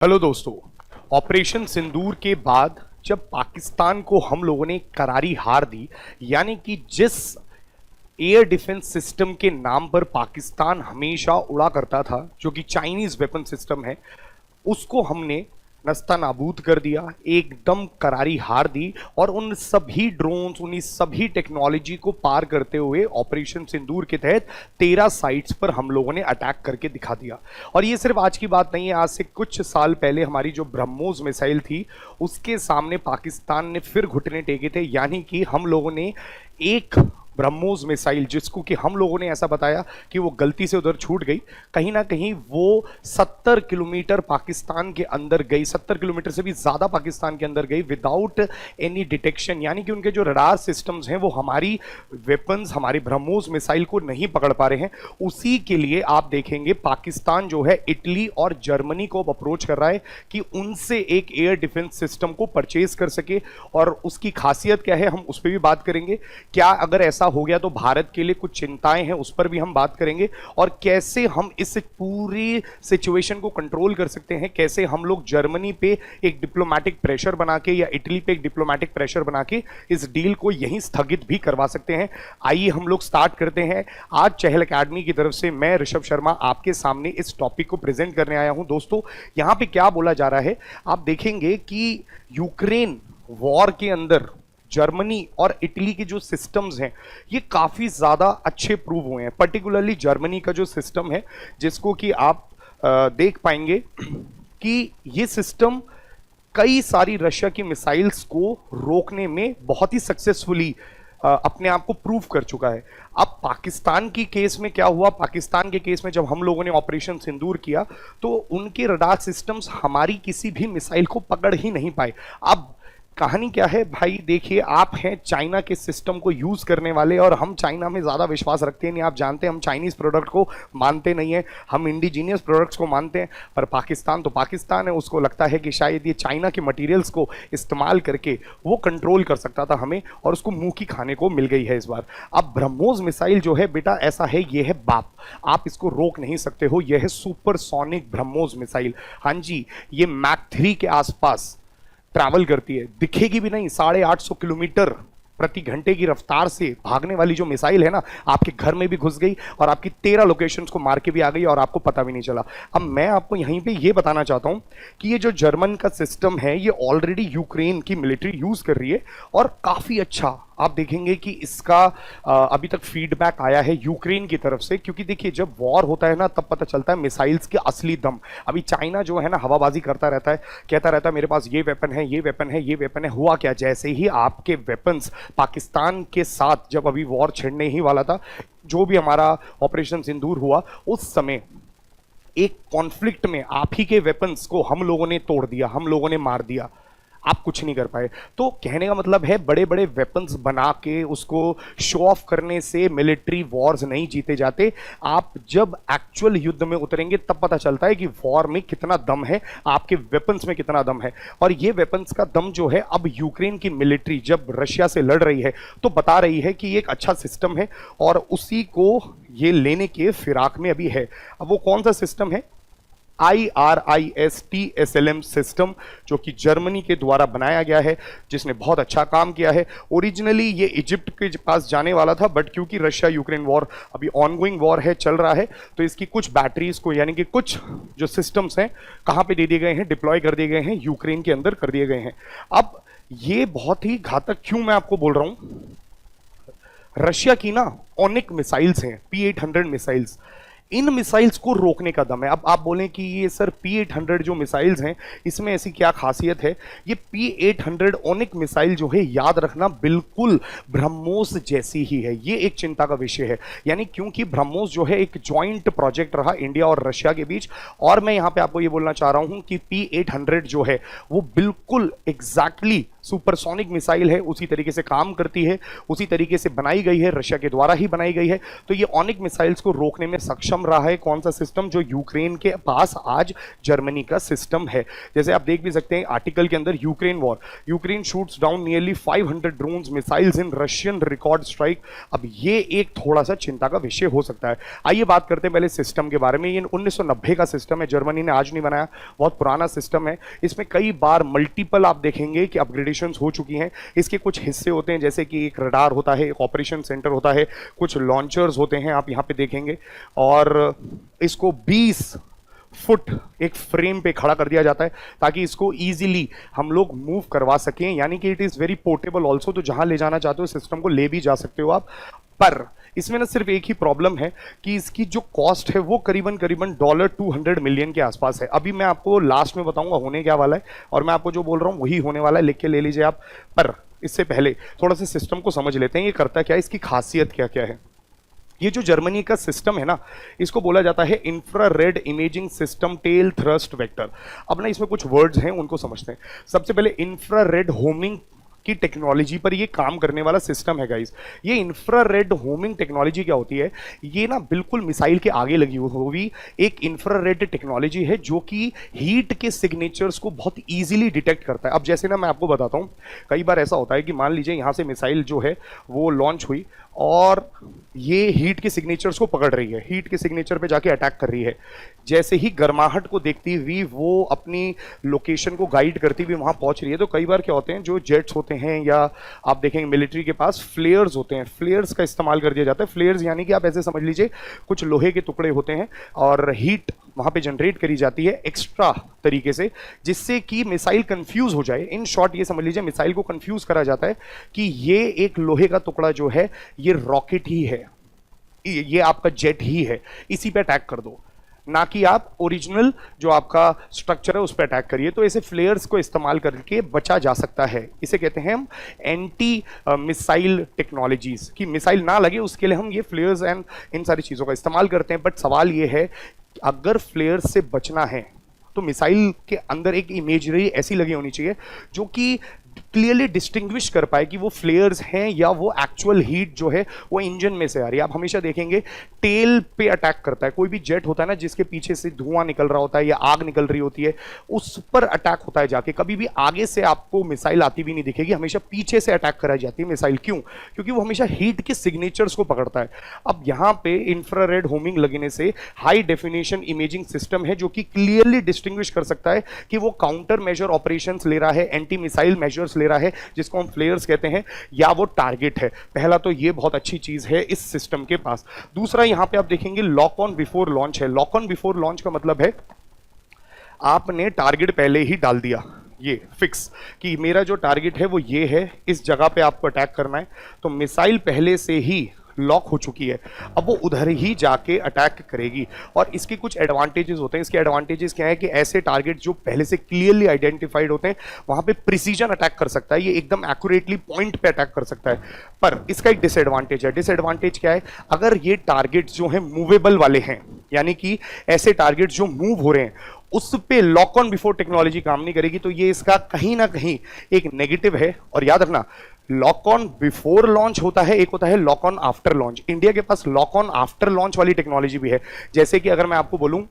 Hello दोस्तों। Operation सिंदूर के बाद जब पाकिस्तान को हम लोगों ने करारी हार दी, यानी कि जिस एयर डिफेंस सिस्टम के नाम पर पाकिस्तान हमेशा उड़ा करता था, जो कि चाइनीज वेपन सिस्टम है, उसको हमने नस्ता नाबूद कर दिया, एकदम करारी हार दी। और उन सभी ड्रोन्स, उन सभी टेक्नोलॉजी को पार करते हुए ऑपरेशन सिंदूर के तहत 13 साइट्स पर हम लोगों ने अटैक करके दिखा दिया। और ये सिर्फ आज की बात नहीं है, आज से कुछ साल पहले हमारी जो ब्रह्मोस मिसाइल थी, उसके सामने पाकिस्तान ने फिर घुटने टेके थे। यानी कि हम लोगों ने एक ब्रह्मोस मिसाइल, जिसको कि हम लोगों ने ऐसा बताया कि वो गलती से उधर छूट गई, कहीं ना कहीं वो 70 किलोमीटर पाकिस्तान के अंदर गई, 70 किलोमीटर से भी ज़्यादा पाकिस्तान के अंदर गई विदाउट एनी डिटेक्शन। यानी कि उनके जो रडार सिस्टम्स हैं वो हमारी वेपन्स, हमारे ब्रह्मोस मिसाइल को नहीं पकड़ पा रहे हैं। उसी के लिए आप देखेंगे पाकिस्तान जो है इटली और जर्मनी को अप्रोच कर रहा है कि उनसे एक एयर डिफेंस सिस्टम को परचेज कर सके। और उसकी खासियत क्या है, हम उस पर भी बात करेंगे। क्या अगर ऐसा हो गया तो भारत के लिए कुछ चिंताएं हैं, उस पर भी हम बात करेंगे। और कैसे हम इस पूरी सिचुएशन को कंट्रोल कर सकते हैं, कैसे हम लोग जर्मनी पे एक डिप्लोमेटिक प्रेशर बना के या इटली पे एक डिप्लोमेटिक प्रेशर बना के इस डील को यहीं स्थगित भी करवा सकते हैं। आइए हम लोग स्टार्ट करते हैं। आज चहल एकेडमी की तरफ से मैं ऋषभ शर्मा आपके सामने इस टॉपिक को प्रेजेंट करने आया हूं। दोस्तों, यहां पे क्या बोला जा रहा है, आप देखेंगे कि यूक्रेन वॉर के अंदर जर्मनी और इटली के जो सिस्टम्स हैं ये काफ़ी ज़्यादा अच्छे प्रूव हुए हैं। पर्टिकुलरली जर्मनी का जो सिस्टम है, जिसको कि आप देख पाएंगे कि ये सिस्टम कई सारी रशिया की मिसाइल्स को रोकने में बहुत ही सक्सेसफुली अपने आप को प्रूव कर चुका है। अब पाकिस्तान की केस में क्या हुआ, पाकिस्तान के केस में जब हम लोगों ने ऑपरेशन सिंदूर किया तो उनके रडार सिस्टम्स हमारी किसी भी मिसाइल को पकड़ ही नहीं पाए। अब कहानी क्या है भाई, देखिए, आप हैं चाइना के सिस्टम को यूज करने वाले और हम चाइना में ज्यादा विश्वास रखते नहीं। आप जानते हैं हम चाइनीज प्रोडक्ट को मानते नहीं है, हम इंडिजीनियस प्रोडक्ट्स को मानते हैं। पर पाकिस्तान तो पाकिस्तान है, उसको लगता है कि शायद ये चाइना के मटेरियल्स को इस्तेमाल करके वो कंट्रोल कर सकता था हमें, और उसको मुंह की खाने को मिल गई है इस बार। अब ब्रह्मोस मिसाइल जो है बेटा, ऐसा है, ये है बाप, आप इसको रोक नहीं सकते हो। यह है सुपरसोनिक ब्रह्मोस मिसाइल। हाँ जी, ये मैक 3 के आसपास ट्रैवल करती है, दिखेगी भी नहीं। 850 किलोमीटर प्रति घंटे की रफ्तार से भागने वाली जो मिसाइल है ना, आपके घर में भी घुस गई और आपकी 13 लोकेशंस को मार के भी आ गई और आपको पता भी नहीं चला। अब मैं आपको यहीं पे ये बताना चाहता हूं कि ये जो जर्मन का सिस्टम है ये ऑलरेडी यूक्रेन की मिलिट्री यूज कर रही है और काफी अच्छा आप देखेंगे कि इसका अभी तक फीडबैक आया है यूक्रेन की तरफ से। क्योंकि देखिए, जब वॉर होता है ना तब पता चलता है मिसाइल्स के असली दम। अभी चाइना जो है ना हवाबाजी करता रहता है, कहता रहता है मेरे पास ये वेपन है, ये वेपन है, ये वेपन है। हुआ क्या, जैसे ही आपके वेपन्स पाकिस्तान के साथ जब अभी वॉर छिड़ने ही वाला था, जो भी हमारा ऑपरेशन सिंदूर हुआ, उस समय एक कॉन्फ्लिक्ट में आप ही के वेपन्स को हम लोगों ने तोड़ दिया, हम लोगों ने मार दिया, आप कुछ नहीं कर पाए। तो कहने का मतलब है, बड़े बड़े वेपन्स बना के उसको शो ऑफ करने से मिलिट्री वॉर्स नहीं जीते जाते। आप जब एक्चुअल युद्ध में उतरेंगे तब पता चलता है कि वॉर में कितना दम है, आपके वेपन्स में कितना दम है। और ये वेपन्स का दम जो है, अब यूक्रेन की मिलिट्री जब रशिया से लड़ रही है तो बता रही है कि ये एक अच्छा सिस्टम है और उसी को ये लेने के फिराक में अभी है। अब वो कौन सा सिस्टम है, IRIS-T-SLM सिस्टम, जो कि जर्मनी के द्वारा बनाया गया है, जिसने बहुत अच्छा काम किया है। ओरिजिनली ये इजिप्ट के पास जाने वाला था, बट क्योंकि रशिया यूक्रेन वॉर अभी ऑनगोइंग वॉर है, चल रहा है, तो इसकी कुछ बैटरीज को, यानी कि कुछ जो सिस्टम्स हैं, कहाँ पे दे दिए गए हैं, डिप्लॉय कर दिए गए हैं, यूक्रेन के अंदर कर दिए गए हैं। अब ये बहुत ही घातक क्यों मैं आपको बोल रहा हूं, रशिया की ना ऑनिक मिसाइल्स हैं, P-800 मिसाइल्स, इन मिसाइल्स को रोकने का दम है। अब आप बोलें कि ये सर P-800 जो मिसाइल्स हैं इसमें ऐसी क्या खासियत है, ये P-800 ओनिक मिसाइल जो है, याद रखना, बिल्कुल ब्रह्मोस जैसी ही है। ये एक चिंता का विषय है, यानी क्योंकि ब्रह्मोस जो है एक जॉइंट प्रोजेक्ट रहा इंडिया और रशिया के बीच। और मैं यहाँ पे आपको ये बोलना चाह रहा हूँ कि P-800 जो है वो बिल्कुल एग्जैक्टली सुपरसोनिक मिसाइल है, उसी तरीके से काम करती है, उसी तरीके से बनाई गई है, रशिया के द्वारा ही बनाई गई है। तो ये ऑनिक मिसाइल्स को रोकने में सक्षम रहा है कौन सा सिस्टम? जो यूक्रेन के पास आज जर्मनी का सिस्टम है। जैसे आप देख भी सकते हैं आर्टिकल के अंदर, Ukraine war, Ukraine shoots down nearly 500 drones missiles इन रशियन रिकॉर्ड स्ट्राइक। अब ये एक थोड़ा सा चिंता का विषय हो सकता है। आइए बात करते हैं पहले सिस्टम के बारे में। ये 1990 का सिस्टम है, जर्मनी ने आज नहीं बनाया, बहुत पुराना सिस्टम है। इसमें कई बार मल्टीपल आप देखेंगे कि अपग्रेडेशंस हो चुकी हैं। इसके कुछ हिस्से होते हैं जैसे कि एक रडार होता है, एक ऑपरेशन सेंटर होता है, कुछ लॉन्चर्स होते हैं, आप यहाँ पे देखेंगे, और इसको 20 फुट एक फ्रेम पे खड़ा कर दिया जाता है ताकि इसको इजीली हम लोग मूव करवा सकें, यानी कि it is very portable also. तो जहां ले जाना चाहते हो सिस्टम को ले भी जा सकते हो आप। पर इसमें ना सिर्फ एक ही प्रॉब्लम है कि इसकी जो कॉस्ट है वो करीबन करीबन $200 मिलियन के आसपास है। अभी मैं आपको लास्ट में बताऊंगा होने क्या वाला है, और मैं आपको जो बोल रहा हूँ वही होने वाला है, लिख के ले लीजिए आप। पर इससे पहले थोड़ा सा सिस्टम को समझ लेते हैं, ये करता क्या है, इसकी खासियत क्या क्या है। ये जो जर्मनी का सिस्टम है ना, इसको बोला जाता है infrared imaging system tail thrust vector. अब ना इसमें कुछ वर्ड्स हैं, उनको समझते हैं। सबसे पहले इंफ्रारेड होमिंग की टेक्नोलॉजी पर ये काम करने वाला सिस्टम है गाइस। ये इंफ्रारेड होमिंग टेक्नोलॉजी क्या होती है? ये ना बिल्कुल मिसाइल के आगे लगी हुई एक इंफ्रारेड टेक्नोलॉजी है जो कि हीट के सिग्नेचर्स को बहुत इजीली डिटेक्ट करता है। अब जैसे ना मैं आपको बताता हूँ, कई बार ऐसा होता है कि मान लीजिए यहाँ से मिसाइल जो है वो लॉन्च हुई और ये हीट के सिग्नेचर्स को पकड़ रही है, हीट के सिग्नेचर पे जाके अटैक कर रही है। जैसे ही गर्माहट को देखती हुई वो अपनी लोकेशन को गाइड करती हुई वहां पहुंच रही है। तो कई बार क्या होते हैं, जो जेट्स होते हैं या आप देखेंगे मिलिट्री के पास फ्लेयर्स होते हैं, फ्लेयर्स का इस्तेमाल कर दिया जाता है। फ्लेयर्स यानी कि आप ऐसे समझ लीजिए कुछ लोहे के टुकड़े होते हैं और हीट वहां पे जनरेट करी जाती है एक्स्ट्रा तरीके से, जिससे कि मिसाइल कंफ्यूज हो जाए। इन शॉर्ट ये समझ लीजिए मिसाइल को कंफ्यूज करा जाता है कि ये एक लोहे का टुकड़ा जो है ये रॉकेट ही है, ये आपका जेट ही है, इसी पे अटैक कर दो, ना कि आप ओरिजिनल जो आपका स्ट्रक्चर है उस पर अटैक करिए। तो ऐसे फ्लेयर्स को इस्तेमाल करके बचा जा सकता है। इसे कहते हैं हम एंटी मिसाइल टेक्नोलॉजीज, कि मिसाइल ना लगे उसके लिए हम ये फ्लेयर्स एंड इन सारी चीज़ों का इस्तेमाल करते हैं। बट सवाल ये है, अगर फ्लेयर्स से बचना है तो मिसाइल के अंदर एक इमेजरी ऐसी लगी होनी चाहिए जो कि क्लियरली डिस्टिंग्विश कर पाए कि वो फ्लेयर्स हैं या वो एक्चुअल हीट जो है वो इंजन में से आ रही है। आप हमेशा देखेंगे टेल पे अटैक करता है, कोई भी जेट होता है ना जिसके पीछे से धुआं निकल रहा होता है या आग निकल रही होती है, उस पर अटैक होता है जाके। कभी भी आगे से आपको मिसाइल आती भी नहीं दिखेगी, हमेशा पीछे से अटैक कराई जाती है मिसाइल। क्यों? क्योंकि वो हमेशा हीट के सिग्नेचर्स को पकड़ता है। अब यहाँ पे इंफ्रारेड होमिंग लगने से हाई डेफिनेशन इमेजिंग सिस्टम है जो कि क्लियरली डिस्टिंग्विश कर सकता है कि वो काउंटर मेजर ऑपरेशंस ले रहा है, एंटी मिसाइल मेजर्स ले रहा है जिसको हम फ्लेयर्स कहते हैं, या वो टारगेट है। पहला तो ये बहुत अच्छी चीज है इस सिस्टम के पास। दूसरा यहां पे आप देखेंगे लॉक ऑन बिफोर लॉन्च है। लॉक ऑन बिफोर लॉन्च का मतलब है आपने टारगेट पहले ही डाल दिया, ये फिक्स कि मेरा जो टारगेट है वो ये है, इस जगह पे आपको अटैक करना है। तो मिसाइल पहले से ही लॉक हो चुकी है, अब वो उधर ही जाके अटैक करेगी। और इसके कुछ एडवांटेजेस होते हैं। इसके एडवांटेजेस क्या है कि ऐसे टारगेट जो पहले से क्लियरली आइडेंटिफाइड होते हैं वहां पे प्रिसीजन अटैक कर सकता है, ये एकदम एक्यूरेटली पॉइंट पे अटैक कर सकता है। पर इसका एक डिसएडवांटेज है। डिसएडवांटेज क्या है? अगर ये टारगेट जो है मूवेबल वाले हैं, यानी कि ऐसे टारगेट जो मूव हो रहे हैं, उस पे लॉक ऑन बिफोर टेक्नोलॉजी काम नहीं करेगी, तो ये इसका कहीं ना कहीं एक नेगेटिव है। और याद रखना, लॉक ऑन बिफोर लॉन्च होता है, एक होता है lock on after launch. India के पास लॉक ऑन आफ्टर लॉन्च वाली टेक्नोलॉजी भी है। जैसे कि अगर मैं आपको बोलूं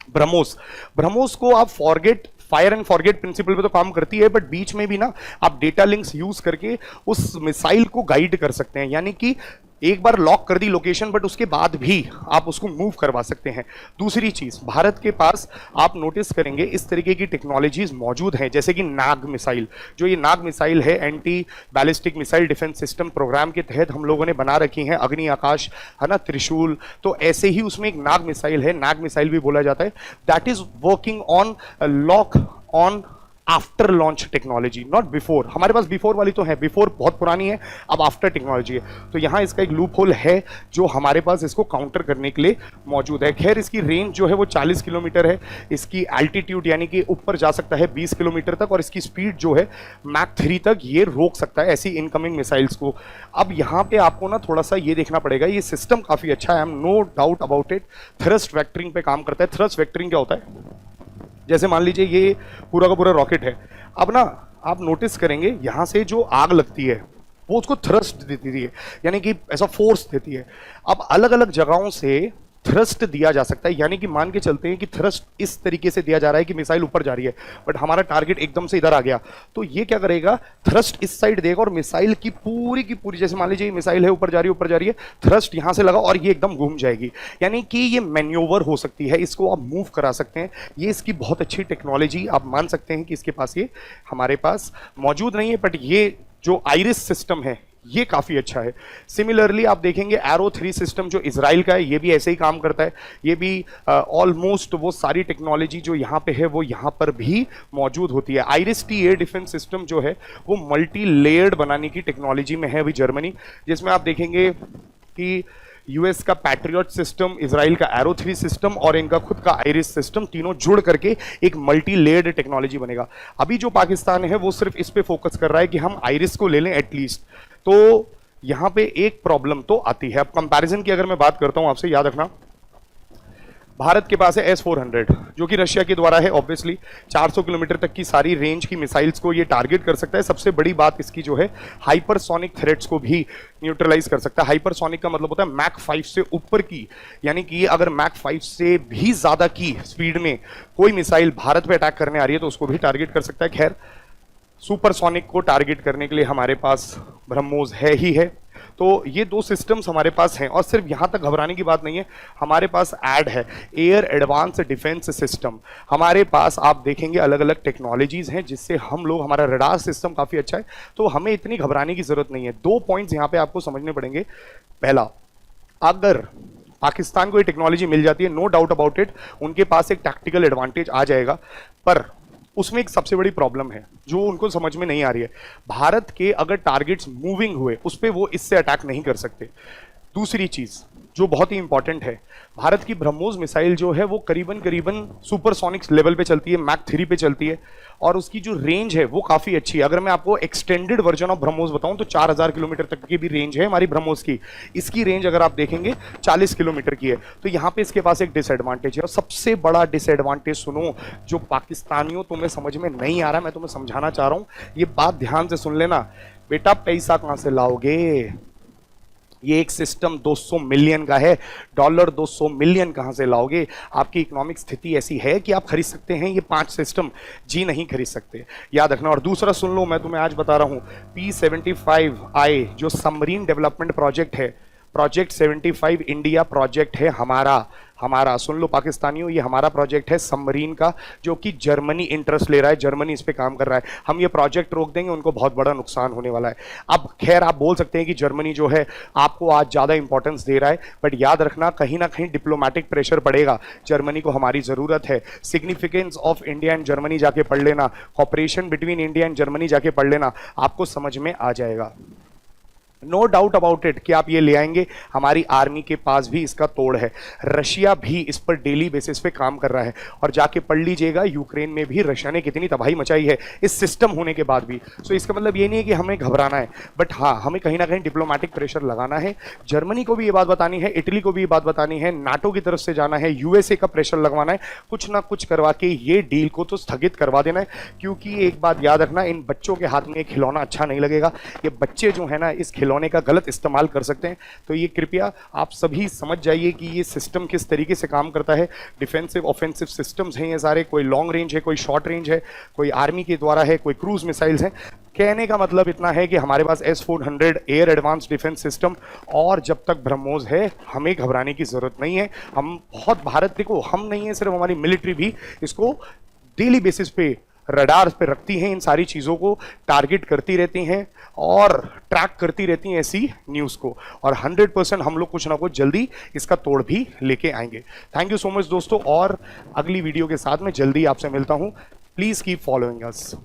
ब्रह्मोस, ब्रह्मोस को आप forget fire and forget principle पे तो काम करती है, बट बीच में भी ना आप डेटा लिंक्स यूज करके उस मिसाइल को गाइड कर सकते हैं, यानी कि एक बार लॉक कर दी लोकेशन बट उसके बाद भी आप उसको मूव करवा सकते हैं। दूसरी चीज, भारत के पास आप नोटिस करेंगे इस तरीके की टेक्नोलॉजीज मौजूद हैं, जैसे कि नाग मिसाइल। जो ये नाग मिसाइल है, anti ballistic missile defence system program के तहत हम लोगों ने बना रखी हैं, अग्नि आकाश है ना, त्रिशूल। तो ऐसे ही उसमें एक नाग मिसाइल है, नाग मिसाइल भी बोला जाता है, that is working on lock on after launch technology, not before. हमारे पास बिफोर वाली तो है, बिफोर बहुत पुरानी है, अब आफ्टर टेक्नोलॉजी है। तो यहाँ इसका एक लूप होल है जो हमारे पास इसको काउंटर करने के लिए मौजूद है। खैर इसकी रेंज जो है वो 40 किलोमीटर है, इसकी एल्टीट्यूड यानी कि ऊपर जा सकता है 20 किलोमीटर तक, और इसकी स्पीड जो है मैक 3 तक ये रोक सकता है ऐसी इनकमिंग मिसाइल्स को। अब यहाँ पे आपको ना थोड़ा सा ये देखना पड़ेगा, ये सिस्टम काफ़ी अच्छा है, I am no doubt about it. Thrust vectoring पे काम करता है। थ्रस्ट वेक्टरिंग क्या होता है? जैसे मान लीजिए ये पूरा का पूरा रॉकेट है, अब ना आप नोटिस करेंगे यहां से जो आग लगती है वो उसको थ्रस्ट देती है, यानी कि ऐसा फोर्स देती है। अब अलग अलग जगहों से थ्रस्ट दिया जा सकता है, यानी कि मान के चलते हैं कि थ्रस्ट इस तरीके से दिया जा रहा है कि मिसाइल ऊपर जा रही है, बट हमारा टारगेट एकदम से इधर आ गया, तो ये क्या करेगा, थ्रस्ट इस साइड देगा और मिसाइल की पूरी, जैसे मान लीजिए मिसाइल है ऊपर जा रही है, थ्रस्ट यहां से लगा और ये एकदम घूम जाएगी, यानी कि ये मैन्योवर हो सकती है, इसको आप मूव करा सकते हैं। ये इसकी बहुत अच्छी टेक्नोलॉजी आप मान सकते हैं कि इसके पास ये हमारे पास मौजूद नहीं है, बट ये जो आइरिस सिस्टम है ये काफी अच्छा है। सिमिलरली आप देखेंगे एरो 3 सिस्टम जो इजराइल का है, ये भी ऐसे ही काम करता है, ये भी ऑलमोस्ट वो सारी टेक्नोलॉजी जो यहाँ पे है वो यहाँ पर भी मौजूद होती है। आइरिस-T एयर डिफेंस सिस्टम जो है वो मल्टी लेयर्ड बनाने की टेक्नोलॉजी में है अभी जर्मनी, जिसमें आप देखेंगे कि यूएस का पैट्रियट सिस्टम, इजराइल का एरो 3 सिस्टम और इनका खुद का आइरिस सिस्टम, तीनों जुड़ करके एक मल्टी लेयर्ड टेक्नोलॉजी बनेगा। अभी जो पाकिस्तान है वो सिर्फ इस पे फोकस कर रहा है कि हम आइरिस को ले लें एटलीस्ट, तो यहां पे एक प्रॉब्लम तो आती है। अब कंपैरिजन की अगर मैं बात करता हूं आपसे, याद रखना भारत के पास है S-400 जो कि रशिया के द्वारा है, ऑब्वियसली 400 किलोमीटर तक की सारी रेंज की मिसाइल्स को ये टारगेट कर सकता है। सबसे बड़ी बात इसकी जो है हाइपरसोनिक थ्रेट्स को भी न्यूट्रलाइज कर सकता है। हाइपरसोनिक का मतलब होता है मैक 5 से ऊपर की, यानी कि ये अगर मैक 5 से भी ज्यादा की स्पीड में कोई मिसाइल भारत पे अटैक करने आ रही है तो उसको भी टारगेट कर सकता है। खैर सुपरसोनिक को टारगेट करने के लिए हमारे पास ब्रह्मोस है ही है, तो ये दो सिस्टम्स हमारे पास हैं। और सिर्फ यहां तक घबराने की बात नहीं है, हमारे पास ऐड है एयर एडवांस डिफेंस सिस्टम। हमारे पास आप देखेंगे अलग अलग टेक्नोलॉजीज हैं जिससे हम लोग, हमारा रडार सिस्टम काफी अच्छा है, तो हमें इतनी घबराने की जरूरत नहीं है। 2 पॉइंट्स यहां पे आपको समझने पड़ेंगे। पहला, अगर पाकिस्तान को ये टेक्नोलॉजी मिल जाती है, नो डाउट अबाउट इट, उनके पास एक टैक्टिकल एडवांटेज आ जाएगा, पर उसमें एक सबसे बड़ी प्रॉब्लम है जो उनको समझ में नहीं आ रही है। भारत के अगर टारगेट्स मूविंग हुए उस पर वो इससे अटैक नहीं कर सकते। दूसरी चीज जो बहुत ही इंपॉर्टेंट है, भारत की ब्रह्मोस मिसाइल जो है वो करीबन सुपरसोनिक लेवल पे चलती है, मैक 3 पे चलती है, और उसकी जो रेंज है वो काफी अच्छी है। अगर मैं आपको एक्सटेंडेड वर्जन ऑफ ब्रह्मोस बताऊं तो 4000 किलोमीटर तक की भी रेंज है हमारी ब्रह्मोस की। इसकी रेंज अगर आप देखेंगे 40 किलोमीटर की है, तो यहाँ पे इसके पास एक डिसएडवांटेज है। और सबसे बड़ा डिसएडवांटेज सुनो, जो पाकिस्तानियों तुम्हें समझ में नहीं आ रहा, मैं तुम्हें समझाना चाह रहा हूं, ये बात ध्यान से सुन लेना। बेटा पैसा कहां से लाओगे? ये एक सिस्टम 200 मिलियन का है, डॉलर 200 मिलियन कहां से लाओगे? आपकी इकोनॉमिक स्थिति ऐसी है कि आप खरीद सकते हैं ये 5 सिस्टम? जी नहीं खरीद सकते, याद रखना। और दूसरा सुन लो, मैं तुम्हें आज बता रहा हूं, P-75I जो सबमरीन डेवलपमेंट प्रोजेक्ट है, प्रोजेक्ट 75 इंडिया प्रोजेक्ट है हमारा सुन लो पाकिस्तानियों, ये हमारा प्रोजेक्ट है सबमरीन का, जो कि जर्मनी इंटरेस्ट ले रहा है, जर्मनी इस पे काम कर रहा है। हम ये प्रोजेक्ट रोक देंगे, उनको बहुत बड़ा नुकसान होने वाला है। अब खैर आप बोल सकते हैं कि जर्मनी जो है आपको आज ज्यादा इंपॉर्टेंस दे रहा है, बट याद रखना कहीं ना कहीं डिप्लोमेटिक प्रेशर पड़ेगा। जर्मनी को हमारी जरूरत है। Significance of India and Germany जाके पढ़ लेना, cooperation between India and Germany जाके पढ़ लेना, आपको समझ में आ जाएगा। नो डाउट अबाउट इट कि आप ये ले आएंगे, हमारी आर्मी के पास भी इसका तोड़ है। रशिया भी इस पर डेली बेसिस पे काम कर रहा है, और जाके पढ़ लीजिएगा यूक्रेन में भी रशिया ने कितनी तबाही मचाई है इस सिस्टम होने के बाद भी। सो इसका मतलब ये नहीं है कि हमें घबराना है, बट हाँ हमें कहीं ना कहीं डिप्लोमेटिक प्रेशर लगाना है। जर्मनी को भी ये बात बतानी है, इटली को भी ये बात बतानी है, नाटो की तरफ से जाना है, यूएसए का प्रेशर लगवाना है, कुछ ना कुछ करवा के ये डील को तो स्थगित करवा देना है। क्योंकि एक बात याद रखना, इन बच्चों के हाथ में खिलौना अच्छा नहीं लगेगा। ये बच्चे जो है ना इस खिलौने का गलत इस्तेमाल कर सकते हैं, तो ये कृपया आप सभी समझ जाइए कि ये सिस्टम किस तरीके से काम करता है। डिफेंसिव ऑफेंसिव सिस्टम्स हैं ये सारे, कोई लॉन्ग रेंज है, कोई शॉर्ट रेंज है, कोई आर्मी के द्वारा है, कोई क्रूज मिसाइल्स हैं। कहने का मतलब इतना है कि हमारे पास S-400 air advance defence system, और जब तक ब्रह्मोस है हमें घबराने की जरूरत नहीं है। हम बहुत, भारत देखो हम नहीं है सिर्फ, हमारी मिलिट्री भी इसको डेली बेसिस पे रडार पे रखती हैं, इन सारी चीज़ों को टारगेट करती रहती हैं और ट्रैक करती रहती हैं ऐसी न्यूज़ को, और 100% हम लोग कुछ ना कुछ जल्दी इसका तोड़ भी लेके आएंगे। थैंक यू सो मच दोस्तों, और अगली वीडियो के साथ मैं जल्दी आपसे मिलता हूं। Please keep following us.